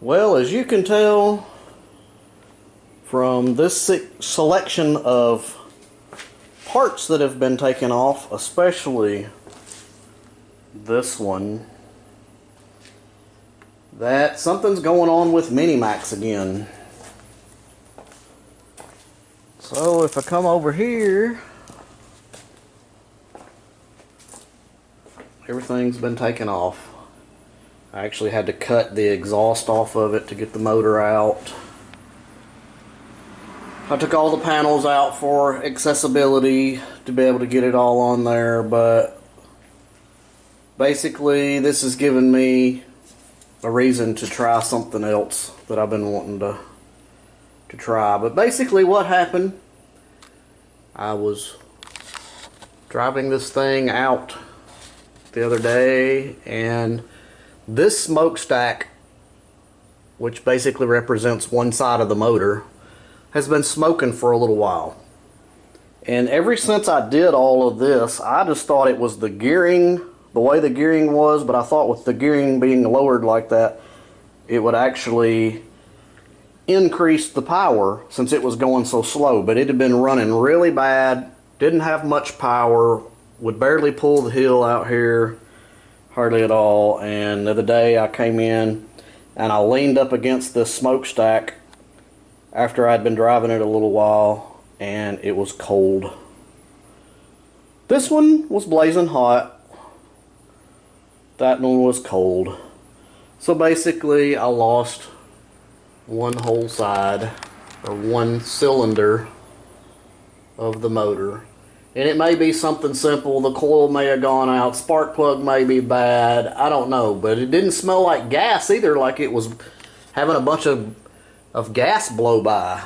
Well, as you can tell from this selection of parts that have been taken off, especially this one, that something's going on with Minimax again. So if I come over here, everything's been taken off. I actually had to cut the exhaust off of it to get the motor out. I took all the panels out for accessibility to be able to get it all on there, but basically this has given me a reason to try something else that I've been wanting to try. But basically what happened, I was driving this thing out the other day, and this smokestack, which basically represents one side of the motor, has been smoking for a little while. And ever since I did all of this, I just thought it was the gearing, the way the gearing was, but I thought with the gearing being lowered like that, it would actually increase the power since it was going so slow. But it had been running really bad, didn't have much power, would barely pull the hill out here, hardly at all. And the other day I came in and I leaned up against this smokestack after I'd been driving it a little while, and it was cold. This one was blazing hot, that one was cold. So basically I lost one whole side, or one cylinder of the motor. And it may be something simple, the coil may have gone out, spark plug may be bad, I don't know. But it didn't smell like gas either, like it was having a bunch of gas blow by,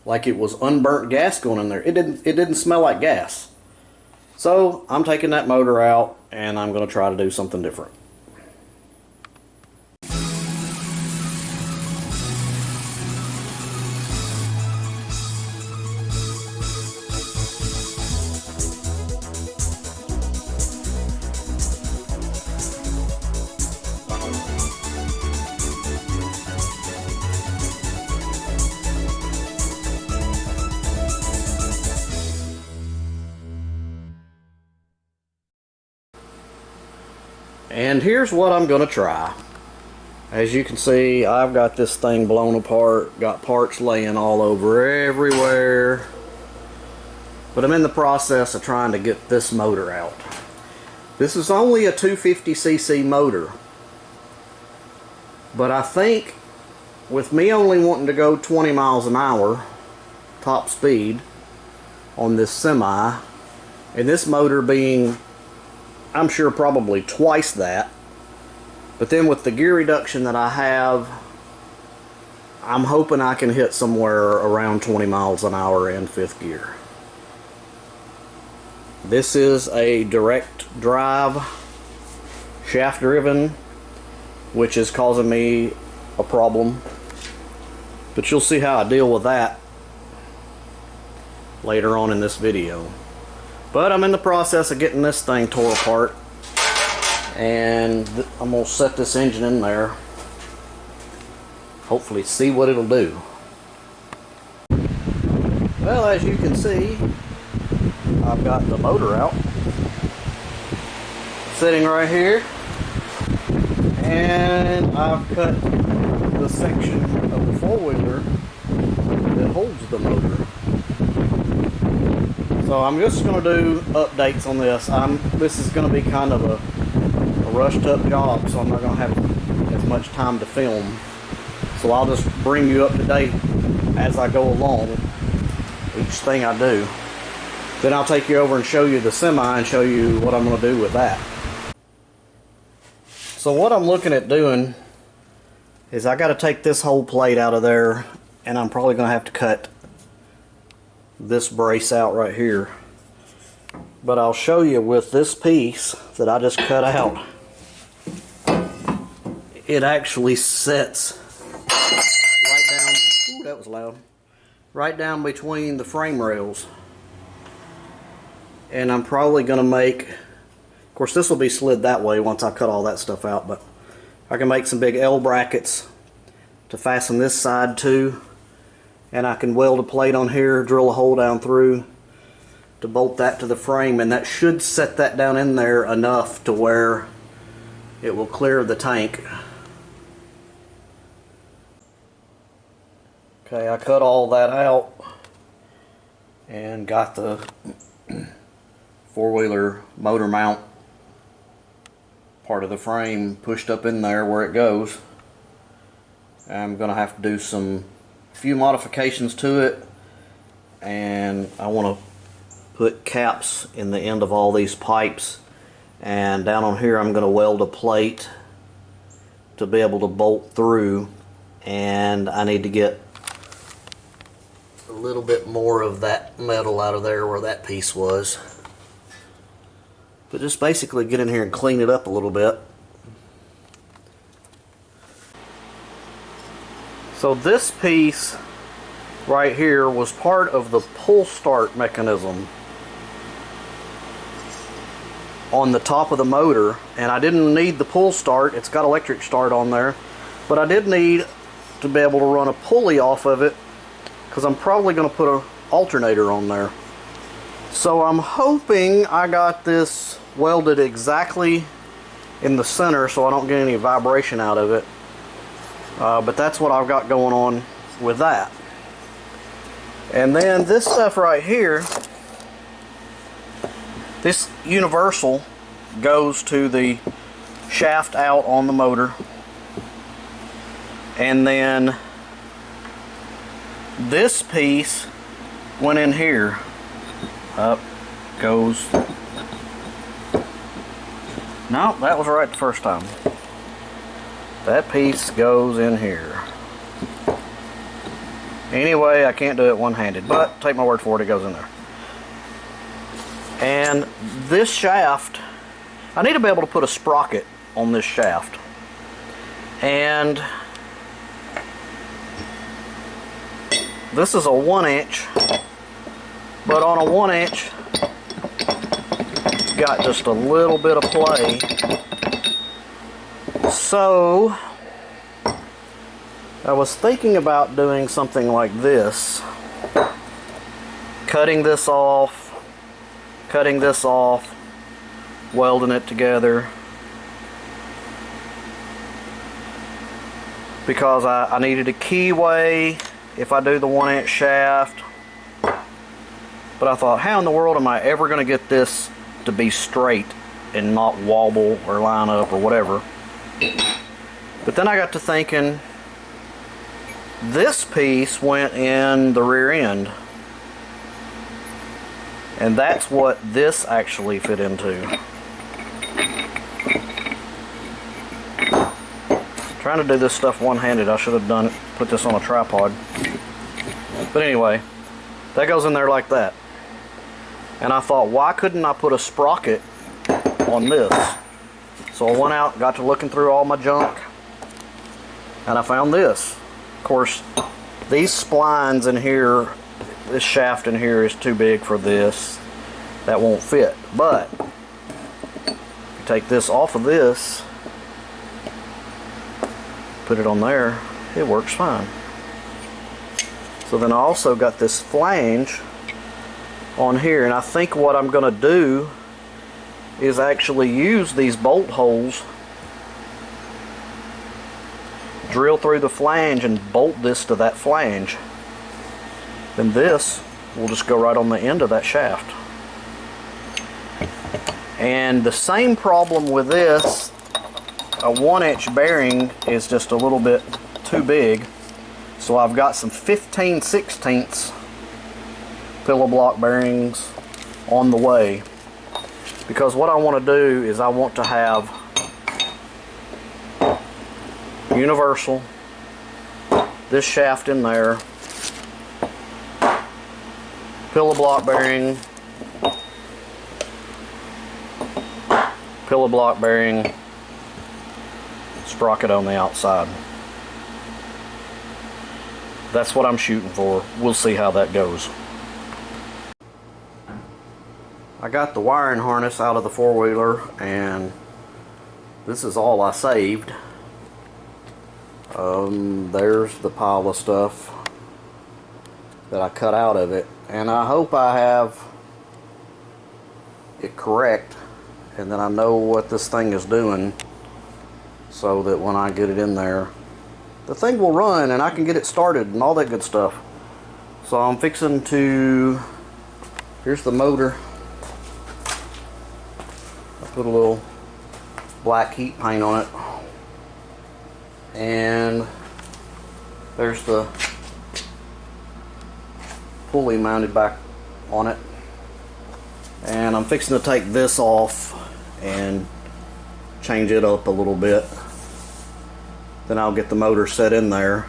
like it was unburnt gas going in there. It didn't smell like gas. So I'm taking that motor out and I'm going to try to do something different. And here's what I'm going to try. As you can see, I've got this thing blown apart, got parts laying all over everywhere. But I'm in the process of trying to get this motor out. This is only a 250cc motor. But I think with me only wanting to go 20 miles an hour top speed on this semi, and this motor being, I'm sure, probably twice that. But then with the gear reduction that I have, I'm hoping I can hit somewhere around 20 miles an hour in fifth gear. This is a direct drive, shaft driven, which is causing me a problem. But you'll see how I deal with that later on in this video. But I'm in the process of getting this thing tore apart, and I'm going to set this engine in there, hopefully see what it'll do. Well, as you can see, I've got the motor out, sitting right here, and I've cut the section of the four-wheeler that holds the motor. So I'm just going to do updates on this. This is going to be kind of a rushed up job, so I'm not going to have as much time to film. So I'll just bring you up to date as I go along, each thing I do. Then I'll take you over and show you the semi and show you what I'm going to do with that. So what I'm looking at doing is I got to take this whole plate out of there, and I'm probably going to have to cut this brace out right here. But I'll show you with this piece that I just cut out, it actually sets right down, ooh, that was loud, right down between the frame rails. And I'm probably going to make, of course this will be slid that way once I cut all that stuff out, but I can make some big L brackets to fasten this side to, and I can weld a plate on here, drill a hole down through to bolt that to the frame, and that should set that down in there enough to where it will clear the tank. Okay, I cut all that out and got the four-wheeler motor mount part of the frame pushed up in there where it goes. I'm gonna have to do some few modifications to it, and I want to put caps in the end of all these pipes, and down on here I'm going to weld a plate to be able to bolt through, and I need to get a little bit more of that metal out of there where that piece was. But just basically get in here and clean it up a little bit. So this piece right here was part of the pull start mechanism on the top of the motor, and I didn't need the pull start. It's got electric start on there, but I did need to be able to run a pulley off of it because I'm probably going to put an alternator on there. So I'm hoping I got this welded exactly in the center so I don't get any vibration out of it. But that's what I've got going on with that. And then this stuff right here, this universal goes to the shaft out on the motor, and then this piece went in here. Up goes. No, that was right the first time. That piece goes in here. Anyway, I can't do it one-handed, but take my word for it, it goes in there. And this shaft, I need to be able to put a sprocket on this shaft. And this is a 1-inch, but on a 1-inch, got just a little bit of play. So I was thinking about doing something like this. Cutting this off, welding it together. Because I needed a keyway if I do the 1-inch shaft. But I thought, how in the world am I ever going to get this to be straight and not wobble or line up or whatever? But then I got to thinking, this piece went in the rear end, and that's what this actually fit into. Trying to do this stuff one-handed, I should have put this on a tripod. But anyway, that goes in there like that. And I thought, why couldn't I put a sprocket on this? So I went out, got to looking through all my junk, and I found this. Of course, these splines in here, this shaft in here is too big for this. That won't fit. But if you take this off of this, put it on there, it works fine. So then I also got this flange on here, and I think what I'm going to do is actually use these bolt holes, drill through the flange and bolt this to that flange. Then this will just go right on the end of that shaft. And the same problem with this, a 1-inch bearing is just a little bit too big. So I've got some 15/16 pillow block bearings on the way. Because what I want to do is I want to have universal, this shaft in there, pillow block bearing, pillow block bearing, sprocket on the outside. That's what I'm shooting for. We'll see how that goes. I got the wiring harness out of the four-wheeler, and this is all I saved. There's the pile of stuff that I cut out of it, and I hope I have it correct and that I know what this thing is doing, so that when I get it in there, the thing will run and I can get it started and all that good stuff. So I'm fixing to, here's the motor. I put a little black heat paint on it, and there's the pulley mounted back on it. And I'm fixing to take this off and change it up a little bit. Then I'll get the motor set in there,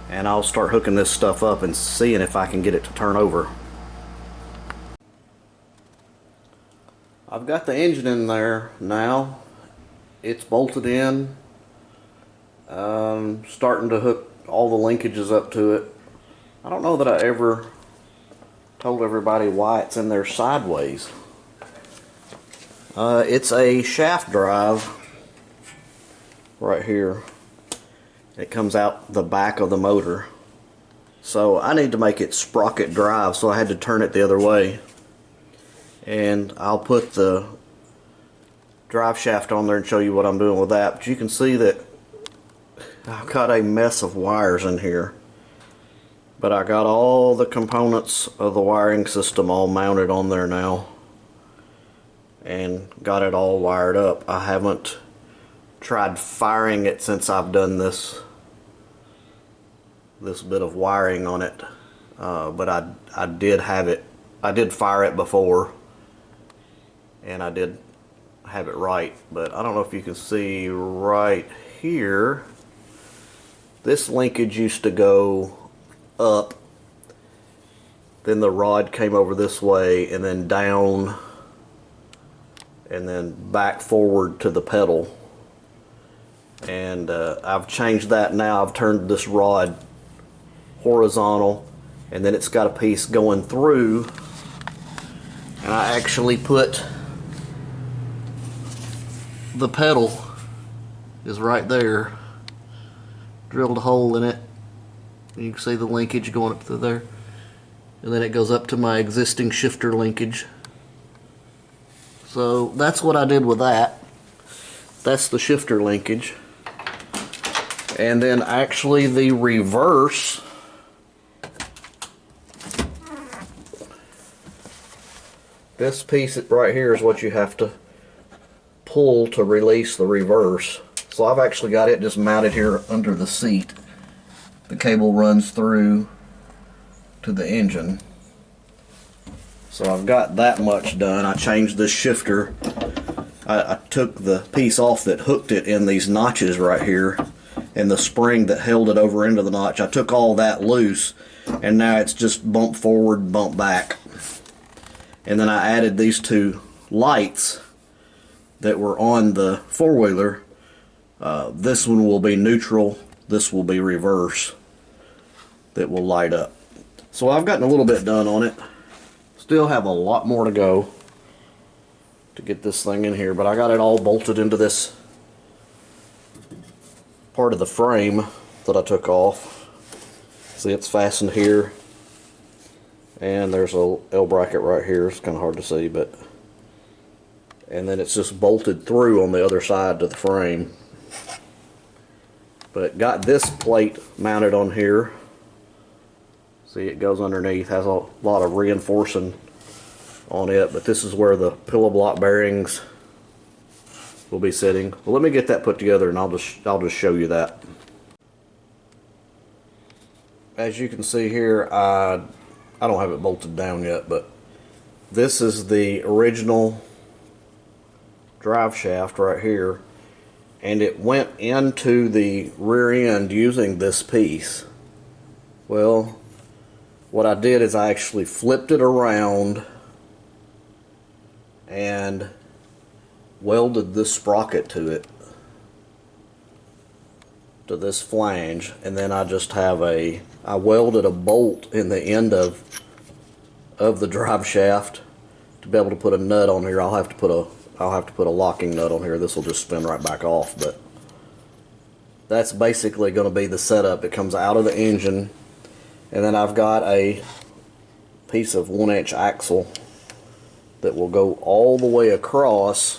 and I'll start hooking this stuff up and seeing if I can get it to turn over. I've got the engine in there now. It's bolted in. Starting to hook all the linkages up to it. I don't know that I ever told everybody why it's in there sideways. It's a shaft drive right here. It comes out the back of the motor. So I need to make it sprocket drive, so I had to turn it the other way. And I'll put the drive shaft on there and show you what I'm doing with that. But you can see that I've got a mess of wires in here. But I got all the components of the wiring system all mounted on there now, and got it all wired up. I haven't tried firing it since I've done this bit of wiring on it, but I did have it. I did fire it before, and I did have it right. But I don't know if you can see right here. This linkage used to go up, then the rod came over this way, and then down, and then back forward to the pedal. And I've changed that now. I've turned this rod horizontal, and then it's got a piece going through, and I actually put the pedal is right there, drilled a hole in it. You can see the linkage going up through there, and then it goes up to my existing shifter linkage. So that's what I did with that. That's the shifter linkage. And then actually the reverse, this piece right here is what you have to pull to release the reverse. So I've actually got it just mounted here under the seat. The cable runs through to the engine. So I've got that much done. I changed this shifter. I took the piece off that hooked it in these notches right here, and the spring that held it over into the notch. I took all that loose, and now it's just bump forward, bump back. And then I added these two lights that were on the four-wheeler. This one will be neutral, this will be reverse, that will light up. So I've gotten a little bit done on it. Still have a lot more to go to get this thing in here, but I got it all bolted into this part of the frame that I took off. See, it's fastened here, and there's a L bracket right here. It's kind of hard to see, but, and then it's just bolted through on the other side to the frame. But got this plate mounted on here. See, it goes underneath, has a lot of reinforcing on it, but this is where the pillow block bearings will be sitting. Well, let me get that put together, and I'll just show you that. As you can see here, I don't have it bolted down yet, but this is the original drive shaft right here, and it went into the rear end using this piece. Well, what I did is I actually flipped it around and welded this sprocket to it, to this flange, and then I just have I welded a bolt in the end of the drive shaft to be able to put a nut on here. I'll have to put a locking nut on here. This will just spin right back off, but that's basically going to be the setup. It comes out of the engine, and then I've got a piece of 1-inch axle that will go all the way across.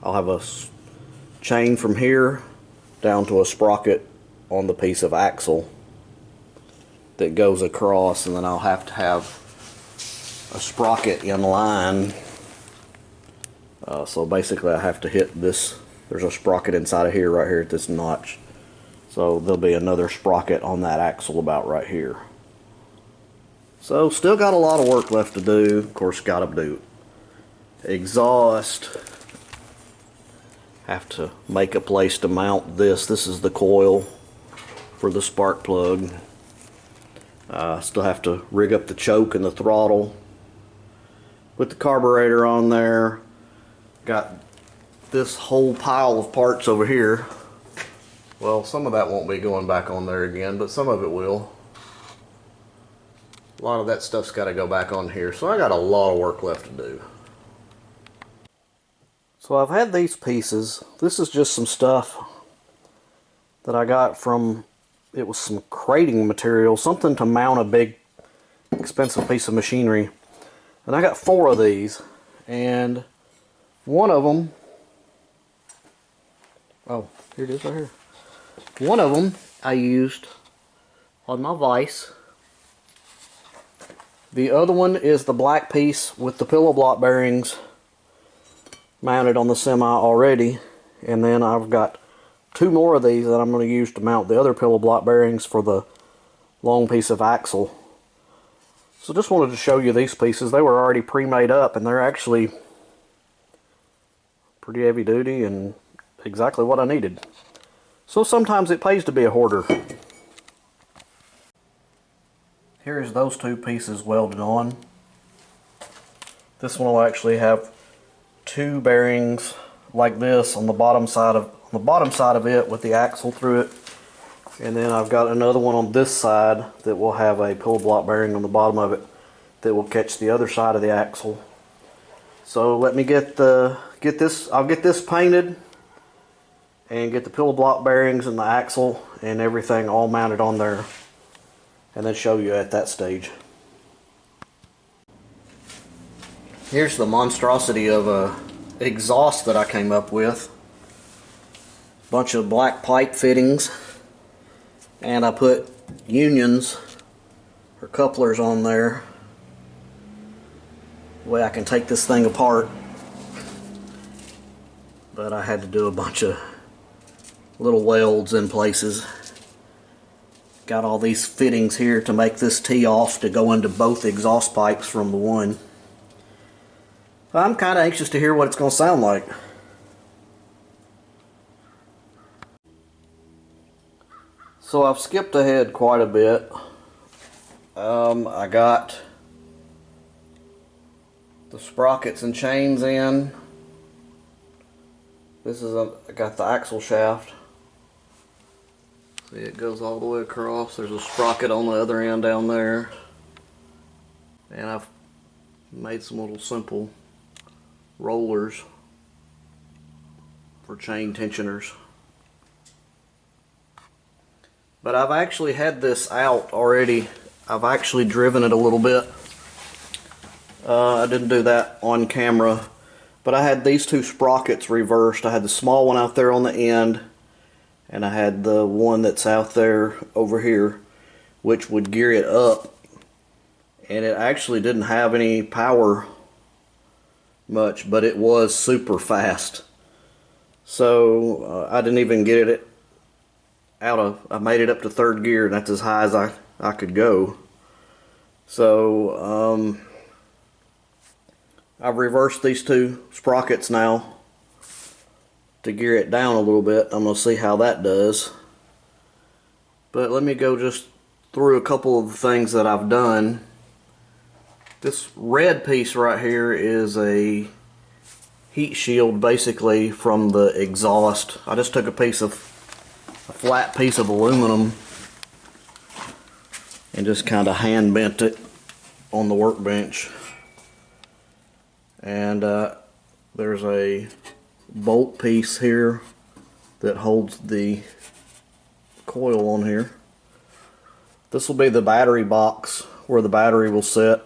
I'll have a chain from here down to a sprocket on the piece of axle that goes across, and then I'll have to have a sprocket in line. So basically I have to hit this. There's a sprocket inside of here, right here at this notch. So there'll be another sprocket on that axle about right here. So still got a lot of work left to do. Of course, got to do exhaust. Have to make a place to mount this. This is the coil for the spark plug. Still have to rig up the choke and the throttle. Put the carburetor on there. Got this whole pile of parts over here. Well, some of that won't be going back on there again, but some of it will. A lot of that stuff's got to go back on here, so I got a lot of work left to do. So I've had these pieces. This is just some stuff that I got from, it was some crating material, something to mount a big expensive piece of machinery. And I got 4 of these, and one of them, oh, here it is right here. One of them I used on my vise. The other one is the black piece with the pillow block bearings mounted on the semi already. And then I've got 2 more of these that I'm going to use to mount the other pillow block bearings for the long piece of axle. So just wanted to show you these pieces. They were already pre-made up, and they're actually pretty heavy duty and exactly what I needed. So sometimes it pays to be a hoarder. Here's those 2 pieces welded on. This one will actually have 2 bearings like this on the bottom side of it with the axle through it. And then I've got another one on this side that will have a pillow block bearing on the bottom of it that will catch the other side of the axle. So let me get this. I'll get this painted and get the pillow block bearings and the axle and everything all mounted on there, and then show you at that stage. Here's the monstrosity of a exhaust that I came up with. Bunch of black pipe fittings, and I put unions or couplers on there. The way I can take this thing apart. But I had to do a bunch of little welds in places. Got all these fittings here to make this tee off to go into both exhaust pipes from the one. I'm kind of anxious to hear what it's going to sound like. So I've skipped ahead quite a bit. I got the sprockets and chains in. I got the axle shaft. See, it goes all the way across. There's a sprocket on the other end down there. And I've made some little simple rollers for chain tensioners. But I've actually had this out already. I've actually driven it a little bit. I didn't do that on camera. But I had these 2 sprockets reversed. I had the small one out there on the end, and I had the one that's out there over here, which would gear it up. And it actually didn't have any power much, but it was super fast. So I didn't even get it out of, I made it up to 3rd gear, and that's as high as I could go. So I've reversed these 2 sprockets now to gear it down a little bit. I'm going to see how that does. But let me go just through a couple of the things that I've done. This red piece right here is a heat shield basically from the exhaust. I just took a flat piece of aluminum and just kind of hand bent it on the workbench. And there's a bolt piece here that holds the coil on here. This will be the battery box where the battery will sit,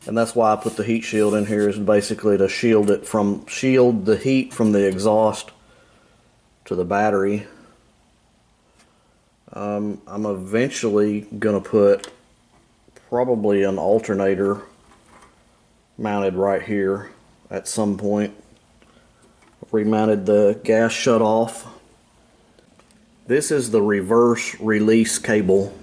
and that's why I put the heat shield in here, is basically to shield the heat from the exhaust to the battery. I'm eventually gonna put probably an alternator mounted right here at some point. I've remounted the gas shutoff. This is the reverse release cable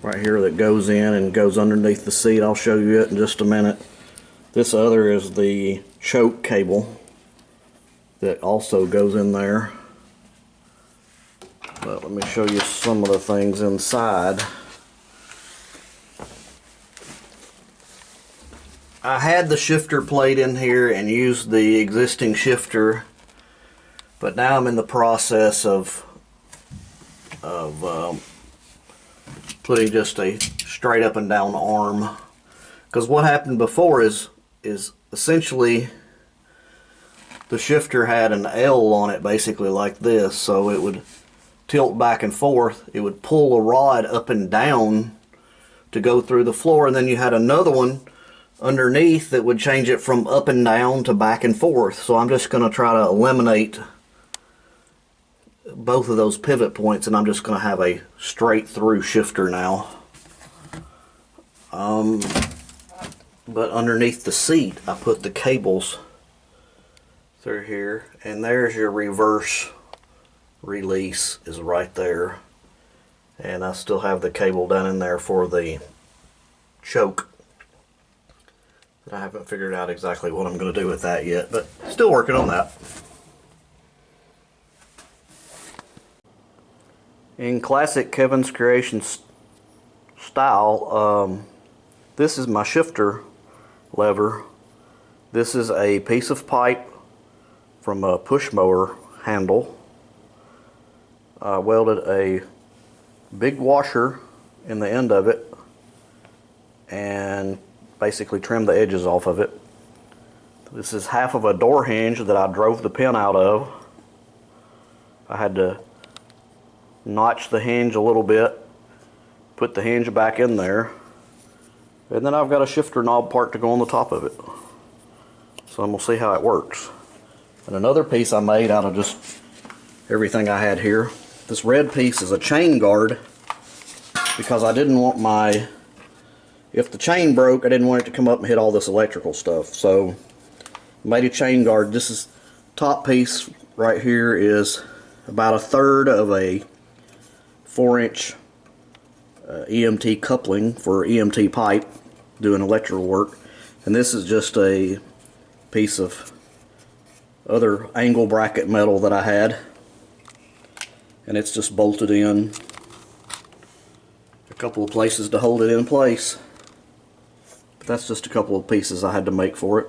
right here that goes in and goes underneath the seat. I'll show you it in just a minute. This other is the choke cable that also goes in there. But let me show you some of the things inside. I had the shifter plate in here and used the existing shifter, but now I'm in the process of putting just a straight up and down arm, because what happened before is essentially the shifter had an L on it, basically like this, so it would tilt back and forth. It would pull a rod up and down to go through the floor, and then you had another one underneath that would change it from up and down to back and forth. So I'm just going to try to eliminate both of those pivot points, and I'm just going to have a straight through shifter now. But underneath the seat I put the cables through here, and there's your reverse release is right there, and I still have the cable down in there for the choke. I haven't figured out exactly what I'm going to do with that yet, but still working on that. In classic Kevin's Creations style, this is my shifter lever. This is a piece of pipe from a push mower handle. I welded a big washer in the end of it and basically trimmed the edges off of it. This is half of a door hinge that I drove the pin out of. I had to notch the hinge a little bit, put the hinge back in there, and then I've got a shifter knob part to go on the top of it. So I'm going to see how it works. And another piece I made out of just everything I had here. This red piece is a chain guard, because I didn't want if the chain broke, I didn't want it to come up and hit all this electrical stuff. So I made a chain guard. This is top piece right here is about 1/3 of a 4-inch EMT coupling for EMT pipe doing electrical work, and this is just a piece of other angle bracket metal that I had, and it's just bolted in a couple of places to hold it in place. But that's just a couple of pieces I had to make for it.